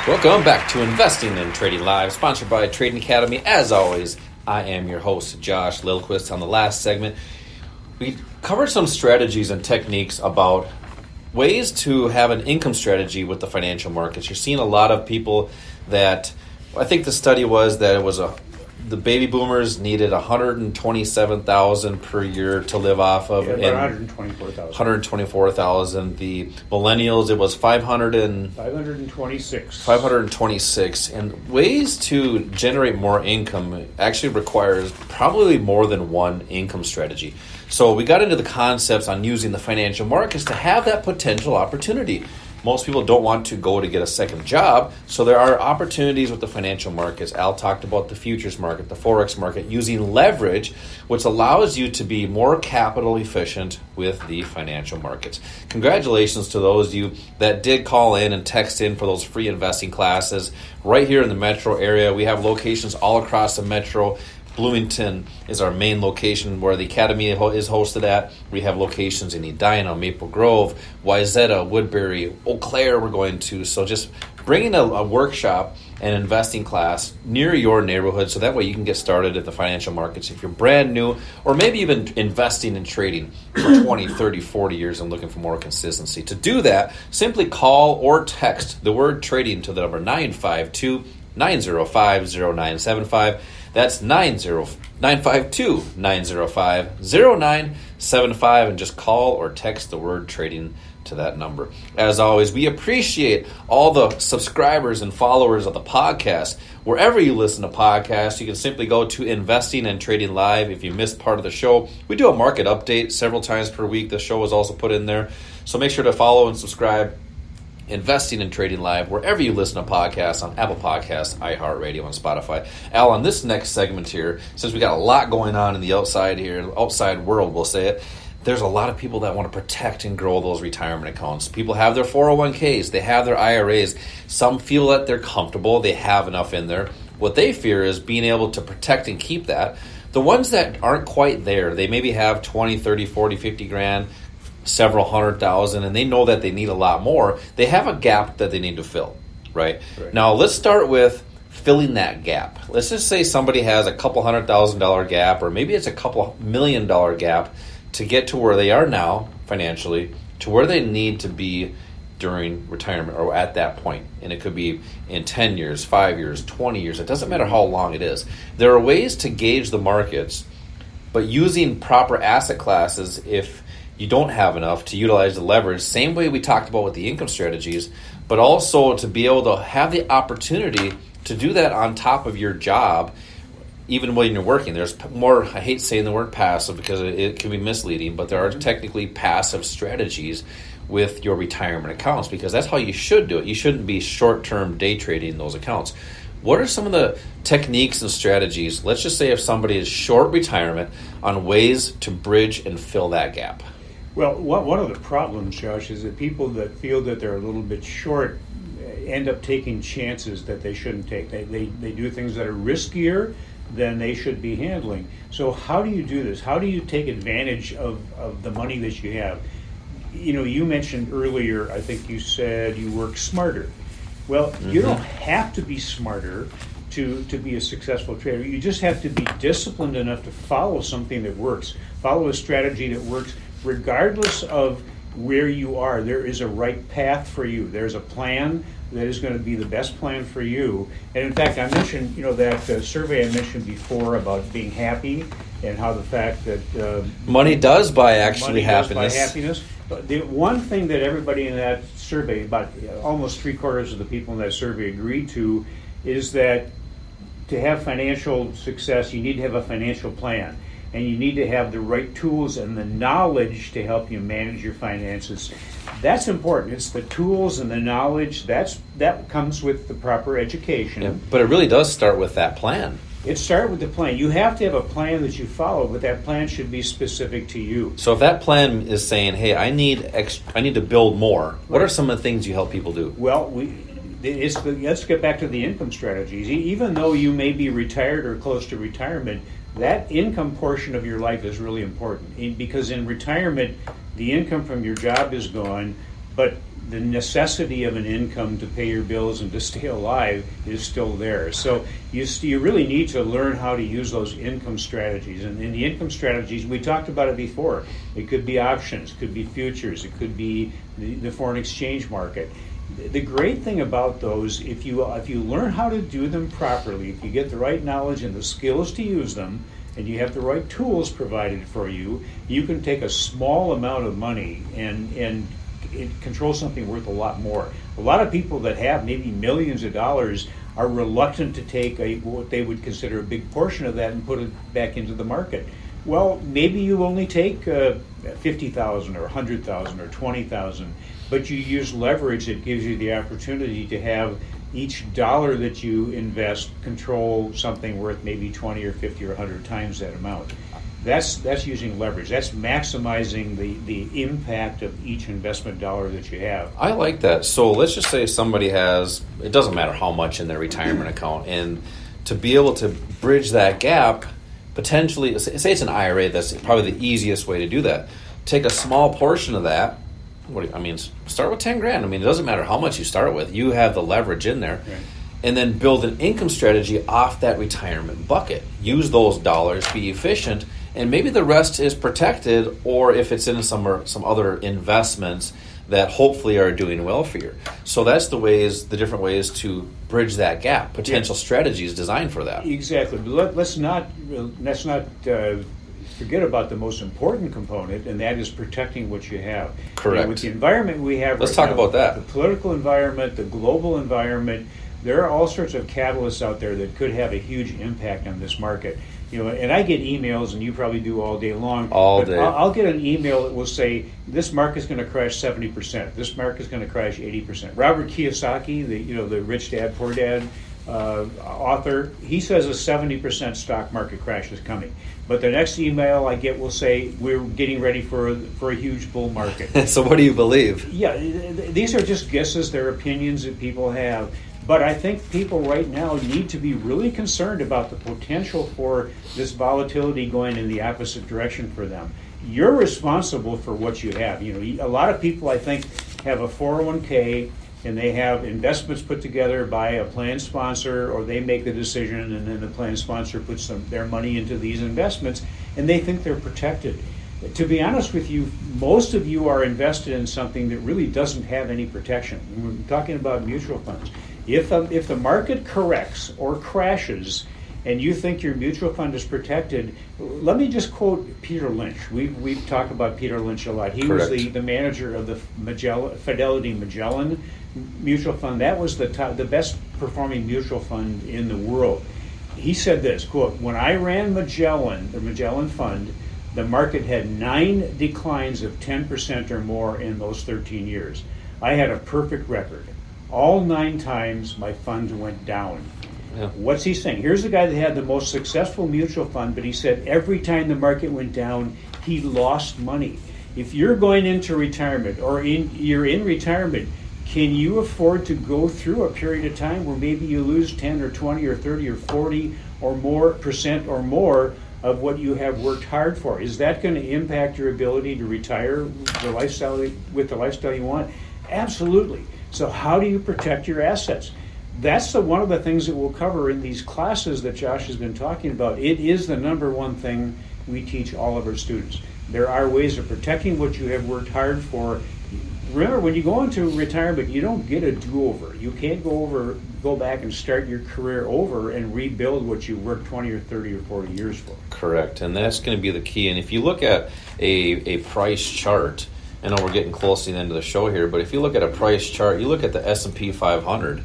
Welcome back to Investing and Trading Live, sponsored by Trading Academy. As always, I am your host, Josh Lilquist. On the last segment, we covered some strategies and techniques about ways to have an income strategy with the financial markets. You're seeing a lot of people that, I think the study was that the baby boomers needed $127,000 per year to live off of. Yeah, about $124,000. $124,000. The millennials, it was 526. 526. And ways to generate more income actually requires probably more than one income strategy. So we got into the concepts on using the financial markets to have that potential opportunity. Most people don't want to go to get a second job, so there are opportunities with the financial markets. Al talked about the futures market, the Forex market, using leverage, which allows you to be more capital efficient with the financial markets. Congratulations to those of you that did call in and text in for those free investing classes right here in the metro area. We have locations all across the metro. Bloomington is our main location where the Academy is hosted at. We have locations in Edina, Maple Grove, Wayzata, Woodbury, Eau Claire we're going to. So just bringing a workshop and investing class near your neighborhood so that way you can get started at the financial markets if you're brand new, or maybe you've been investing and trading for 20, 30, 40 years and looking for more consistency. To do that, simply call or text the word trading to the number 952-905-0975. That's 952-905-0975, and just call or text the word trading to that number. As always, we appreciate all the subscribers and followers of the podcast. Wherever you listen to podcasts, you can simply go to Investing and Trading Live. If you missed part of the show, we do a market update several times per week. The show is also put in there. So make sure to follow and subscribe. Investing and Trading Live, wherever you listen to podcasts, on Apple Podcasts, iHeartRadio, and Spotify. Al, on this next segment here, since we got a lot going on in the outside world, we'll say it, there's a lot of people that want to protect and grow those retirement accounts. People have their 401ks, they have their IRAs. Some feel that they're comfortable, they have enough in there. What they fear is being able to protect and keep that. The ones that aren't quite there, they maybe have 20, 30, 40, 50 grand, several $100,000, and they know that they need a lot more. They have a gap that they need to fill, right? Now, let's start with filling that gap. Let's just say somebody has a couple $100,000 gap, or maybe it's a couple $1 million gap to get to where they are now financially, to where they need to be during retirement or at that point. And it could be in 10 years, 5 years, 20 years. It doesn't matter how long it is. There are ways to gauge the markets, but using proper asset classes, if you don't have enough, to utilize the leverage, same way we talked about with the income strategies, but also to be able to have the opportunity to do that on top of your job, even when you're working. There's more, I hate saying the word passive because it can be misleading, but there are technically passive strategies with your retirement accounts, because that's how you should do it. You shouldn't be short-term day trading those accounts. What are some of the techniques and strategies, let's just say if somebody is short retirement, on ways to bridge and fill that gap? Well, one of the problems, Josh, is that people that feel that they're a little bit short end up taking chances that they shouldn't take. They do things that are riskier than they should be handling. So how do you do this? How do you take advantage of the money that you have? You know, you mentioned earlier, I think you said you work smarter. Well, you don't have to be smarter to be a successful trader. You just have to be disciplined enough to follow something that works, follow a strategy that works. Regardless of where you are, there is a right path for you. There's a plan that is going to be the best plan for you. And in fact, I mentioned, that survey I mentioned before about being happy, and how the fact that money does buy happiness. Does buy happiness. But the one thing that everybody in that survey, about almost 3/4 of the people in that survey agreed to, is that to have financial success, you need to have a financial plan. And you need to have the right tools and the knowledge to help you manage your finances. That's important. It's the tools and the knowledge. That comes with the proper education. Yeah, but it really does start with that plan. It starts with the plan. You have to have a plan that you follow, but that plan should be specific to you. So if that plan is saying, hey, I need to build more, what are some of the things you help people do? Well, let's get back to the income strategies. Even though you may be retired or close to retirement, that income portion of your life is really important, because in retirement, the income from your job is gone, but the necessity of an income to pay your bills and to stay alive is still there. So you really need to learn how to use those income strategies. And in the income strategies, we talked about it before. It could be options, it could be futures, it could be the foreign exchange market. The great thing about those, if you learn how to do them properly, if you get the right knowledge and the skills to use them, and you have the right tools provided for you, you can take a small amount of money and control something worth a lot more. A lot of people that have maybe millions of dollars are reluctant to take what they would consider a big portion of that and put it back into the market. Well, maybe you only take 50,000 or 100,000 or 20,000, but you use leverage that gives you the opportunity to have each dollar that you invest control something worth maybe 20 or 50 or 100 times that amount. That's using leverage. That's maximizing the impact of each investment dollar that you have. I like that. So let's just say somebody has, it doesn't matter how much in their retirement account, and to be able to bridge that gap, potentially, say it's an IRA, that's probably the easiest way to do that. Take a small portion of that. Start with 10 grand. It doesn't matter how much you start with. You have the leverage in there. Right. And then build an income strategy off that retirement bucket. Use those dollars, be efficient, and maybe the rest is protected, or if it's in some other investments that hopefully are doing well for you. So that's the different ways to bridge that gap. Potential strategies designed for that. Exactly. But let's not forget about the most important component, and that is protecting what you have. Correct. With the environment we have Let's right talk now, about that. The political environment, the global environment, there are all sorts of catalysts out there that could have a huge impact on this market. And I get emails, and you probably do all day long. All day. I'll get an email that will say, this market's going to crash 70%. This market's going to crash 80%. Robert Kiyosaki, the Rich Dad, Poor Dad author, he says a 70% stock market crash is coming. But the next email I get will say, we're getting ready for a huge bull market. So what do you believe? Yeah, these are just guesses. They're opinions that people have. But I think people right now need to be really concerned about the potential for this volatility going in the opposite direction for them. You're responsible for what you have. A lot of people, I think, have a 401k and they have investments put together by a plan sponsor, or they make the decision and then the plan sponsor puts their money into these investments and they think they're protected. To be honest with you, most of you are invested in something that really doesn't have any protection. We're talking about mutual funds. If the market corrects or crashes and you think your mutual fund is protected, let me just quote Peter Lynch. We've talked about Peter Lynch a lot. He Correct. was the manager of the Fidelity Magellan mutual fund. That was the best performing mutual fund in the world. He said this, quote, when I ran Magellan, the Magellan Fund, the market had 9 declines of 10% or more in those 13 years. I had a perfect record. All 9 times my fund went down. Yeah. What's he saying? Here's the guy that had the most successful mutual fund, but he said every time the market went down, he lost money. If you're going into retirement or you're in retirement, can you afford to go through a period of time where maybe you lose 10 or 20 or 30 or 40 or more percent or more of what you have worked hard for? Is that going to impact your ability to retire with the lifestyle you want? Absolutely. So how do you protect your assets? That's one of the things that we'll cover in these classes that Josh has been talking about. It is the number one thing we teach all of our students. There are ways of protecting what you have worked hard for. Remember, when you go into retirement, you don't get a do-over. You can't go back and start your career over and rebuild what you worked 20 or 30 or 40 years for. Correct, and that's going to be the key. And if you look at a price chart, I know we're getting close to the end of the show here, but if you look at a price chart, you look at the S&P 500,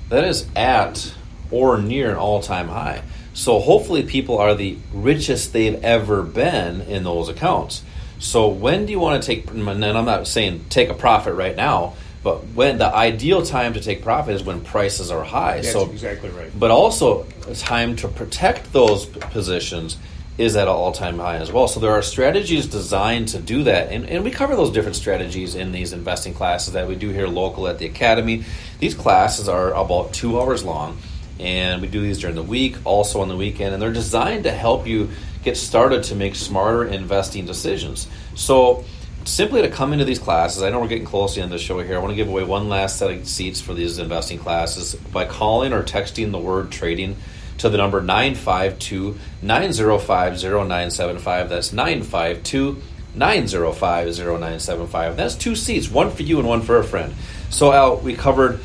that is at or near an all-time high. So hopefully people are the richest they've ever been in those accounts. So when do you want to take, and I'm not saying take a profit right now, but when the ideal time to take profit is when prices are high. That's exactly right. But also a time to protect those positions is at an all-time high as well. So there are strategies designed to do that. And we cover those different strategies in these investing classes that we do here local at the Academy. These classes are about 2 hours long, and we do these during the week, also on the weekend, and they're designed to help you get started to make smarter investing decisions. So simply to come into these classes. I know we're getting close to the end of the show here. I want to give away one last set of seats for these investing classes by calling or texting the word trading to the number 952-905-0975. That's 952-905-0975. That's 2 seats, one for you and one for a friend. So, Al, we covered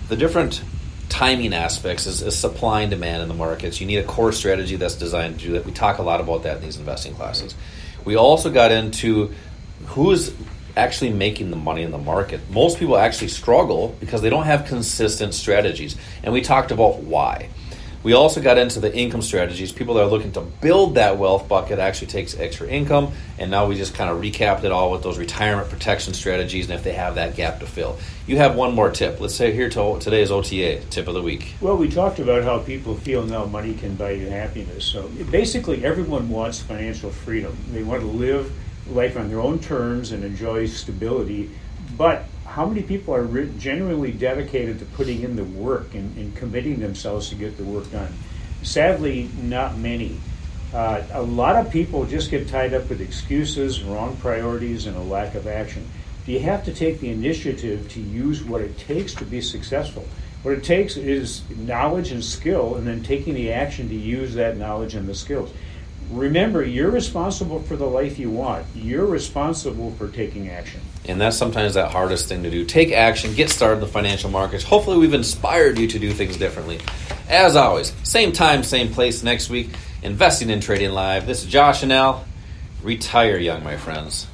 the different timing aspects is supply and demand in the markets. You need a core strategy that's designed to do that. We talk a lot about that in these investing classes. We also got into who's actually making the money in the market. Most people actually struggle because they don't have consistent strategies. And we talked about why. We also got into the income strategies. People that are looking to build that wealth bucket actually takes extra income. And now we just kind of recapped it all with those retirement protection strategies and if they have that gap to fill. You have one more tip. Let's say here today's OTA, tip of the week. Well, we talked about how people feel now money can buy you happiness. So basically everyone wants financial freedom. They want to live life on their own terms and enjoy stability. But how many people are genuinely dedicated to putting in the work and committing themselves to get the work done? Sadly, not many. A lot of people just get tied up with excuses, wrong priorities, and a lack of action. You have to take the initiative to use what it takes to be successful. What it takes is knowledge and skill, and then taking the action to use that knowledge and the skills. Remember, you're responsible for the life you want. You're responsible for taking action. And that's sometimes that hardest thing to do. Take action, get started in the financial markets. Hopefully we've inspired you to do things differently. As always, same time, same place next week, Investing in Trading Live. This is Josh and Al. Retire young, my friends.